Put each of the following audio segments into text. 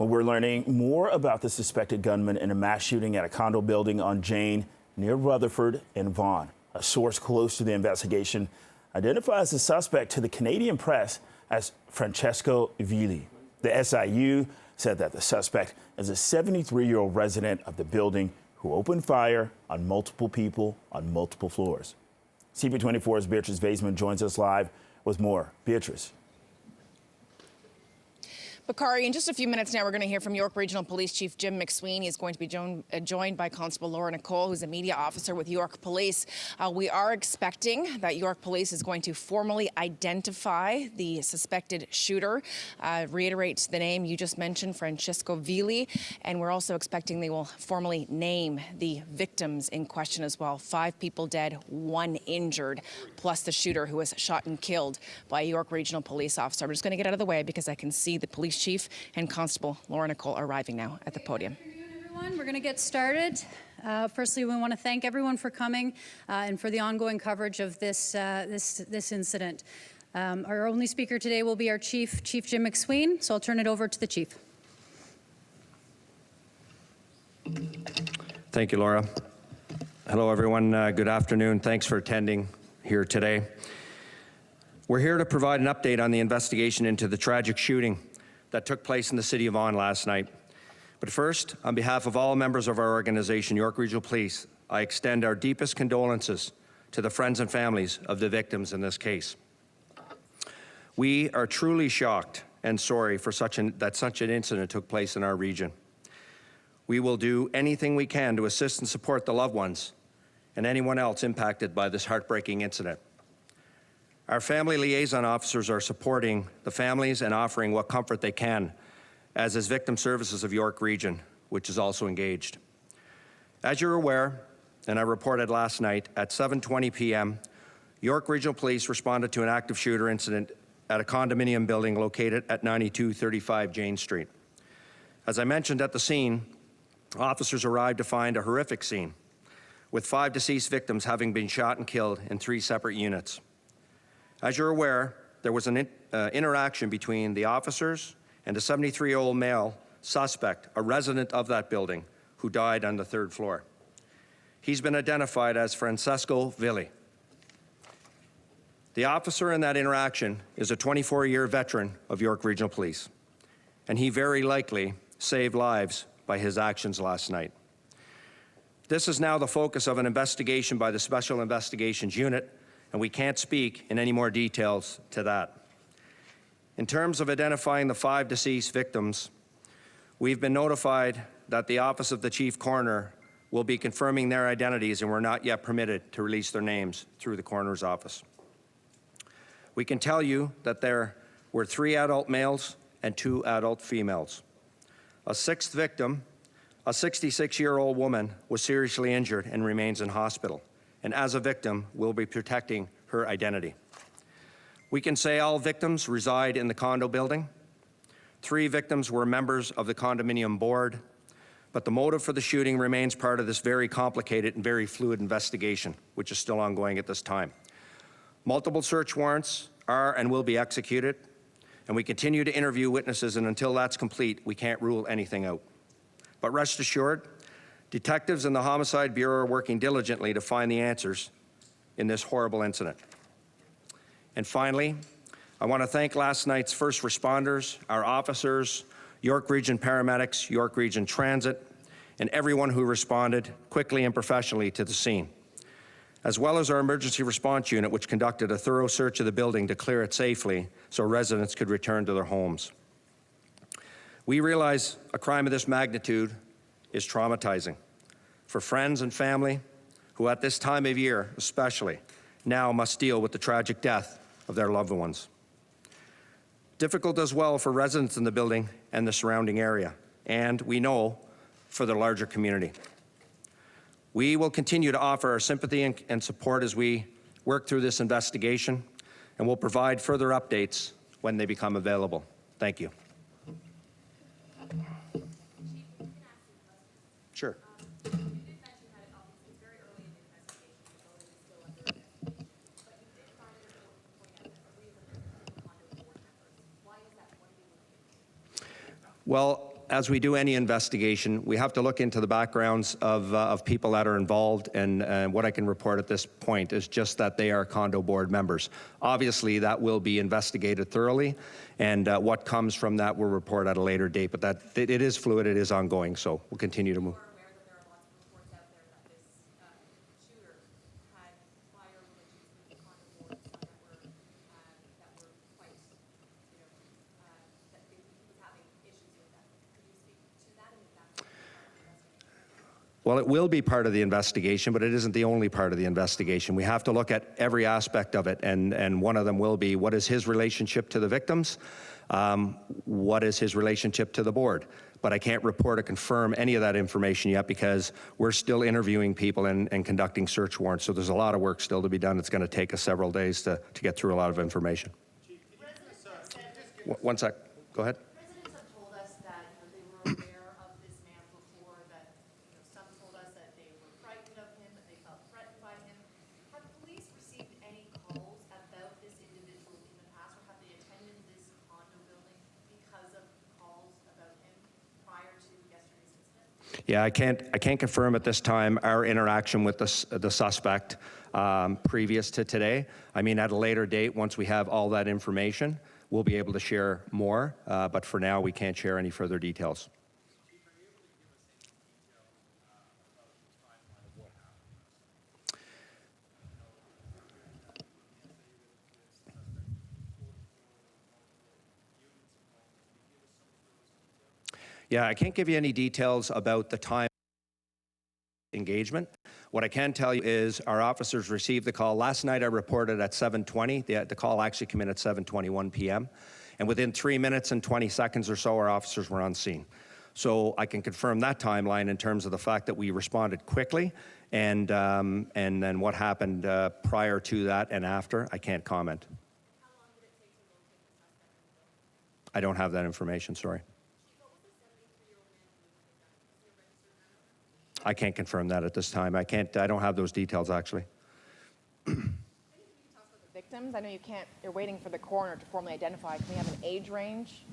Well, we're learning more about the suspected gunman in a mass shooting at a condo building on Jane near Rutherford and Vaughan. A source close to the investigation identifies the suspect to the Canadian press as Francesco Villi. The SIU said that the suspect is a 73-year-old resident of the building who opened fire on multiple people on multiple floors. CP24's Beatrice Vaisman joins us live with more. Beatrice. Bakari, in just a few minutes now, we're going to hear from York Regional Police Chief Jim MacSween. He's going to be joined by Constable Laura Nicole, who's a media officer with York Police. We are expecting that York Police is going to formally identify the suspected shooter, reiterate the name you just mentioned, Francesco Villi, and we're also expecting they will formally name the victims in question as well. 5 people dead, 1 injured, plus the shooter who was shot and killed by a York Regional Police officer. I'm just going to get out of the way because I can see the police chief and Constable Laura Nicole arriving now at the podium. Good afternoon, everyone. We're going to get started. Firstly, we want to thank everyone for coming and for the ongoing coverage of this incident. Our only speaker today will be our Chief Jim MacSween, so I'll turn it over to the Chief. Thank you, Laura. Hello, everyone. Good afternoon. Thanks for attending here today. We're here to provide an update on the investigation into the tragic shooting that took place in the city of Vaughan last night. But first, on behalf of all members of our organization, York Regional Police, I extend our deepest condolences to the friends and families of the victims in this case. We are truly shocked and sorry for that such an incident took place in our region. We will do anything we can to assist and support the loved ones and anyone else impacted by this heartbreaking incident. Our family liaison officers are supporting the families and offering what comfort they can, as is Victim Services of York Region, which is also engaged. As you're aware, and I reported last night, at 7:20 p.m., York Regional Police responded to an active shooter incident at a condominium building located at 9235 Jane Street. As I mentioned at the scene, officers arrived to find a horrific scene, with 5 deceased victims having been shot and killed in 3 separate units. As you're aware, there was an interaction between the officers and a 73-year-old male suspect, a resident of that building, who died on the 3rd floor. He's been identified as Francesco Villi. The officer in that interaction is a 24-year veteran of York Regional Police, and he very likely saved lives by his actions last night. This is now the focus of an investigation by the Special Investigations Unit, and we can't speak in any more details to that. In terms of identifying the 5 deceased victims, we've been notified that the Office of the Chief Coroner will be confirming their identities, and we're not yet permitted to release their names through the Coroner's Office. We can tell you that there were 3 adult males and 2 adult females. A 6th victim, a 66-year-old woman, was seriously injured and remains in hospital, and as a victim, we'll be protecting her identity. We can say all victims reside in the condo building. 3 victims were members of the condominium board, but the motive for the shooting remains part of this very complicated and very fluid investigation, which is still ongoing at this time. Multiple search warrants are and will be executed, and we continue to interview witnesses, and until that's complete, we can't rule anything out. But rest assured, detectives in the Homicide Bureau are working diligently to find the answers in this horrible incident. And finally, I want to thank last night's first responders, our officers, York Region paramedics, York Region Transit, and everyone who responded quickly and professionally to the scene, as well as our emergency response unit, which conducted a thorough search of the building to clear it safely so residents could return to their homes. We realize a crime of this magnitude is traumatizing for friends and family who at this time of year especially now must deal with the tragic death of their loved ones. Difficult as well for residents in the building and the surrounding area, and we know for the larger community. We will continue to offer our sympathy and support as we work through this investigation, and we'll provide further updates when they become available. Thank you. Sure. You did mention that it obviously very early in the investigation, the building is still under risk, but you did find it important to point out that a reason for the condo board members. Why is that? What are you looking at? Well, as we do any investigation, we have to look into the backgrounds of people that are involved, and what I can report at this point is just that they are condo board members. Obviously, that will be investigated thoroughly, and what comes from that we'll report at a later date, but that it is fluid, it is ongoing, so we'll continue to move. Aware that there are lots of reports out there that this shooter had prior relations with the condo boards that were quite, that he was having issues with them. Could you speak to that, and is that part of the investigation? Well, it will be part of the investigation, but it isn't the only part of the investigation. We have to look at every aspect of it, and one of them will be, what is his relationship to the victims? What is his relationship to the board? But I can't report or confirm any of that information yet because we're still interviewing people and conducting search warrants, so there's a lot of work still to be done. It's going to take us several days to get through a lot of information. One sec. Go ahead. Residents have told us that they were aware of this man before, that some told us that they were frightened of him, that they felt threatened by him. Have police received any calls about this individual in the past, or have they attended this condo building because of calls about him prior to yesterday's incident? Yeah, I can't confirm at this time our interaction with the suspect previous to today. I mean, at a later date, once we have all that information, we'll be able to share more, but for now, we can't share any further details. Yeah, I can't give you any details about the time engagement. What I can tell you is our officers received the call. Last night I reported at 7:20. The call actually came in at 7:21 p.m. And within 3 minutes and 20 seconds or so, our officers were on scene. So I can confirm that timeline in terms of the fact that we responded quickly, and then what happened prior to that and after, I can't comment. How long did it take to locate the suspect in the building? I don't have that information, sorry. What was the 73-year-old man who was the gun? Was he a registered gun owner? I can't confirm that at this time. I don't have those details actually. Talk about the victims. I know you can't. You're waiting for the coroner to formally identify. Can we have an age range?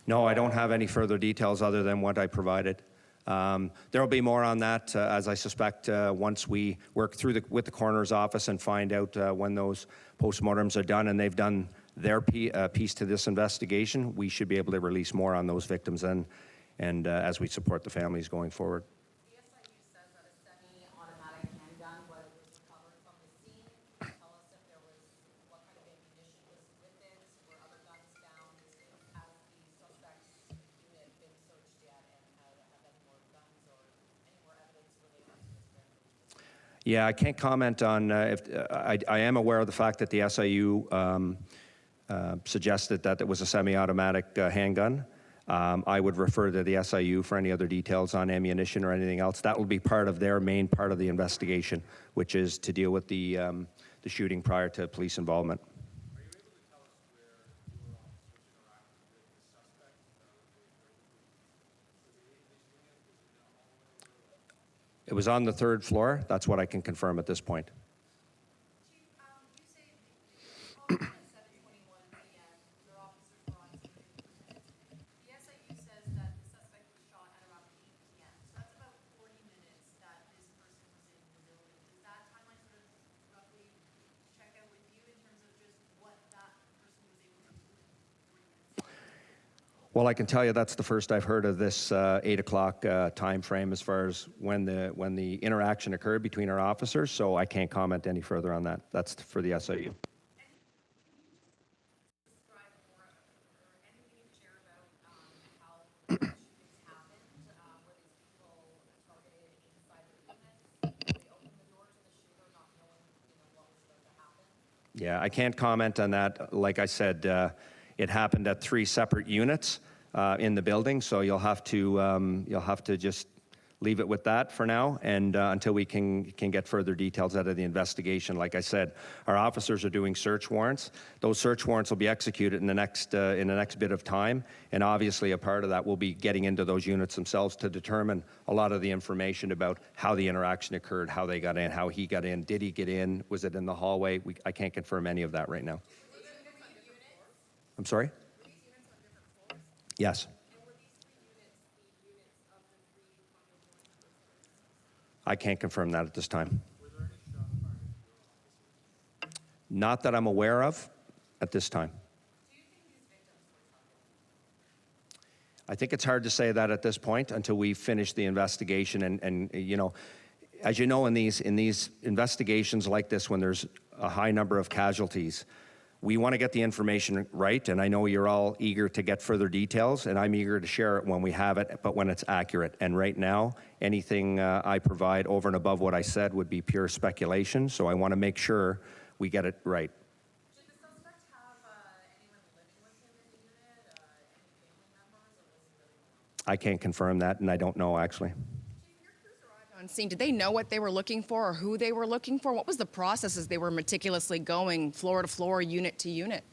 No, I don't have any further details other than what I provided. There will be more on that, as I suspect, once we work through with the coroner's office and find out when those postmortems are done and they've done their piece to this investigation. We should be able to release more on those victims and as we support the families going forward. The SIU says that a semi-automatic handgun was recovered from the scene. Can you tell us if there was, what kind of ammunition was with it? Were other guns found? Has the suspect's unit been searched yet, and have any more guns or any more evidence related to this crime? Yeah, I can't comment on if I am aware of the fact that the SIU suggested that it was a semi-automatic handgun. I would refer to the SIU for any other details on ammunition or anything else. That will be part of their main part of the investigation, which is to deal with the shooting prior to police involvement. Are you able to tell us where your officers interacted with the suspect? It was on the 3rd floor. That's what I can confirm at this point. Chief, you say the call at 7:21 p.m. Your officers were on scene in 3 minutes. The SIU says that the suspect was shot at around 8 p.m. So that's about 40 minutes that this person was in the building. Does that timeline sort of roughly check out with you in terms of just what that person was able to do in 40 minutes? Well, I can tell you that's the first I've heard of this 8 o'clock time frame as far as when the interaction occurred between our officers, so I can't comment any further on that. That's for the SIU. Describe more or anything you can share about how the shootings happened? Were these people targeted inside the units? Did they open the door to the shooter not knowing what was about to happen? Yeah, I can't comment on that. Like I said, it happened at 3 separate units in the building, so you'll have to just leave it with that for now, and until we can get further details out of the investigation. Like I said, our officers are doing search warrants. Those search warrants will be executed in the next bit of time, and obviously a part of that will be getting into those units themselves to determine a lot of the information about how the interaction occurred, how they got in, how he got in, did he get in, was it in the hallway? I can't confirm any of that right now. I'm sorry? Yes. And were these 3 units I can't confirm that at this time. Were there any shots fired at your officers? Not that I'm aware of at this time. I think it's hard to say that at this point until we finish the investigation. And you know, as you know, in these investigations like this, when there's a high number of casualties, we want to get the information right. And I know you're all eager to get further details, and I'm eager to share it when we have it, but when it's accurate. And right now, anything I provide over and above what I said would be pure speculation. So I want to make sure we get it right. Did the suspect have anyone living with him in the unit, any family members, or was he really alone? I can't confirm that, and I don't know actually. Chief, your crews arrived on scene. Did they know what they were looking for or who they were looking for? What was the process as they were meticulously going floor to floor, unit to unit?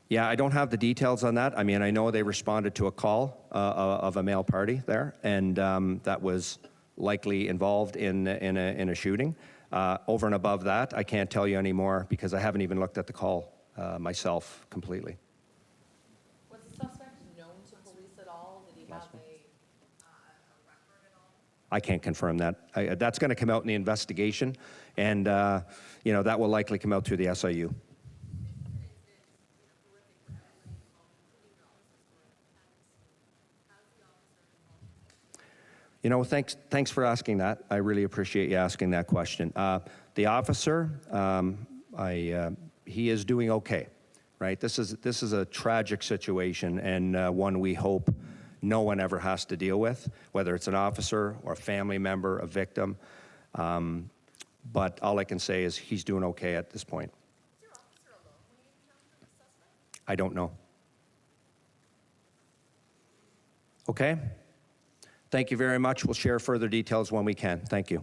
Yeah, I don't have the details on that. I mean, I know they responded to a call of a male party there, and that was likely involved in a shooting. Over and above that, I can't tell you anymore because I haven't even looked at the call myself completely. Was the suspect known to police at all? Did he have a record at all? I can't confirm that. That's going to come out in the investigation, and you know, that will likely come out through the SIU. You know, thanks for asking that. I really appreciate you asking that question. The officer, he is doing okay, right? This is a tragic situation, and one we hope no one ever has to deal with, whether it's an officer or a family member, a victim. But all I can say is he's doing okay at this point. Was your officer alone when you encountered the suspect? I don't know. Okay? Thank you very much. We'll share further details when we can. Thank you.